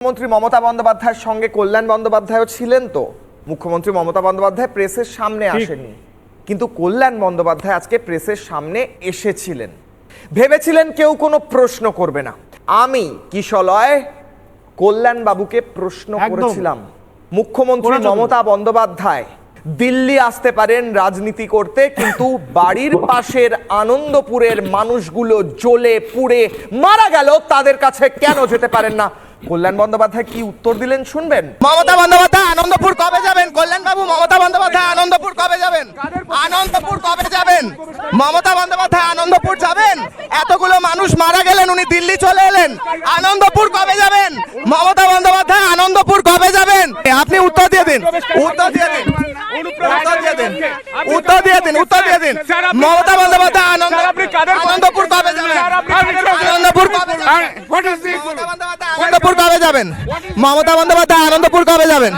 মুখ্যমন্ত্রী মমতা বন্দ্যোপাধ্যায়ের সঙ্গে কল্যাণ বন্দ্যোপাধ্যায়ও ছিলেন। তো মুখ্যমন্ত্রী মমতা বন্দ্যোপাধ্যায় প্রেসের সামনে আসেননি, কিন্তু কল্যাণ বন্দ্যোপাধ্যায় আজকে প্রেসের সামনে এসেছিলেন। ভেবেছিলেন কেউ কোনো প্রশ্ন করবে না। আমি কিশলয় কল্যাণ বাবুকে প্রশ্ন করেছিলাম, মুখ্যমন্ত্রী মমতা বন্দ্যোপাধ্যায় দিল্লি আসতে পারেন রাজনীতি করতে, কিন্তু বাড়ির পাশের আনন্দপুরের মানুষগুলো জ্বলে পুড়ে মারা গেল, তাদের কাছে কেন যেতে পারেন না? কল্যাণ বন্দ্যোপাধ্যায় কি উত্তর দিলেন শুনবেন। মমতা বন্দ্যোপাধ্যায় আনন্দপুর কবে যাবেন? কল্যাণ বাবু, মমতা বন্দ্যোপাধ্যায় আনন্দপুর কবে যাবেন? আনন্দপুর কবে যাবেন? মমতা বন্দ্যোপাধ্যায় আনন্দপুর যাবেন? এতগুলো মানুষ মারা গেলেন, উনি দিল্লি চলে এলেন। আনন্দপুর কবে যাবেন? মমতা বন্দ্যোপাধ্যায় আনন্দপুর কবে যাবেন? আপনি উত্তর দিয়ে দিন, উত্তর দিয়ে দিন, উত্তর দিয়ে দিন, উত্তর দিয়ে দিন, উত্তর দিয়ে দিন। মমতা বন্দ্যোপাধ্যায় আনন্দপুর কবে যাবেন? আনন্দপুর কবে যাবেন? আনন্দপুর কবে যাবেন? মমতা বন্দ্যোপাধ্যায় আনন্দপুর কবে যাবেন?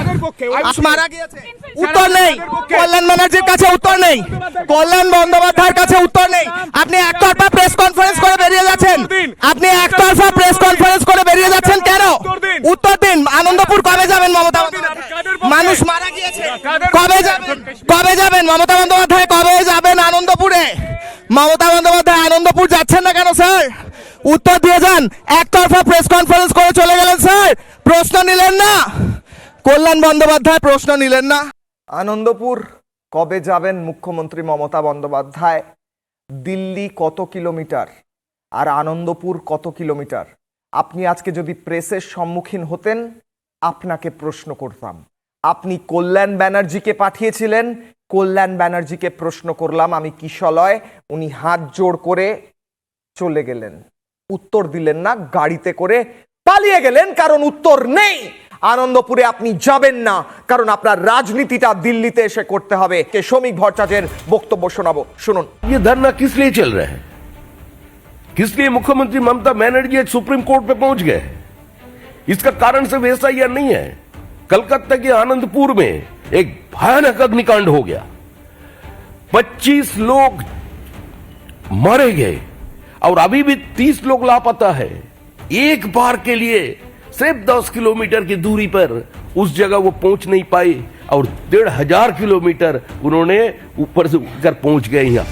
মারা গিয়েছে, উত্তর নেই। কল্যাণ ব্যানার্জির কাছে উত্তর নেই, কল্যাণ বন্দ্যোপাধ্যায়ের কাছে উত্তর নেই। আপনি একতরফা প্রেস কনফারেন্স করে বেরিয়ে যাচ্ছেন, আপনি একতরফা প্রেস কনফারেন্স করে বেরিয়ে যাচ্ছেন কেন? উত্তর দিন। আনন্দপুর কবে যাবেন মমতা বন্দ্যোপাধ্যায়? মানুষ মারা গিয়েছে, কবে যাবেন? কবে যাবেন মমতা বন্দ্যোপাধ্যায়? কবে যাবেন আনন্দপুরে? মমতা বন্দ্যোপাধ্যায় আনন্দপুর যাচ্ছেন না কেন স্যার? উত্তর দিয়ে যান। একতরফা প্রেস কনফারেন্স করে চলে গেলেন স্যার, প্রশ্ন নিলেন না। কল্যাণ বন্দ্যোপাধ্যায় প্রশ্ন নিলেন না। আনন্দপুর কবে যাবেন মুখ্যমন্ত্রী মমতা বন্দ্যোপাধ্যায়? দিল্লি কত কিলোমিটার আর আনন্দপুর কত কিলোমিটার? আপনি আজকে যদি প্রেসের সম্মুখীন হতেন, আপনাকে প্রশ্ন করতাম। আপনি কল্যাণ ব্যানার্জিকে পাঠিয়েছিলেন, কল্যাণ ব্যানার্জিকে প্রশ্ন করলাম আমি কিশলয়, উনি হাত জোড় করে চলে গেলেন, উত্তর দিলেন না, গাড়িতে করে পালিয়ে গেলেন, কারণ উত্তর নেই। আনন্দপুরে আপনি যাবেন না, কারণ আপনার রাজনীতিটা দিল্লিতে এসে করতে হবে। শ্রমিক ভট্টাচার্যের বক্তব্য শোনাবো, শুনুন। ये धरना किस लिए चल रहा है? किस लिए मुख्यमंत्री ममता बनर्जी सुप्रीम कोर्ट पे पहुंच गए? इसका कारण सिर्फ एसआईआर नहीं है। कलकत्ता के आनंदपुर में एक भयानक अग्निकांड हो गया, 25 लोग मारे गए और अभी भी 30 लोग लापता है। एक बार के लिए सिर्फ 10 किलोमीटर की दूरी पर उस जगह वो पहुंच नहीं पाए और 1500 किलोमीटर उन्होंने ऊपर से उतर पहुंच गए यहाँ।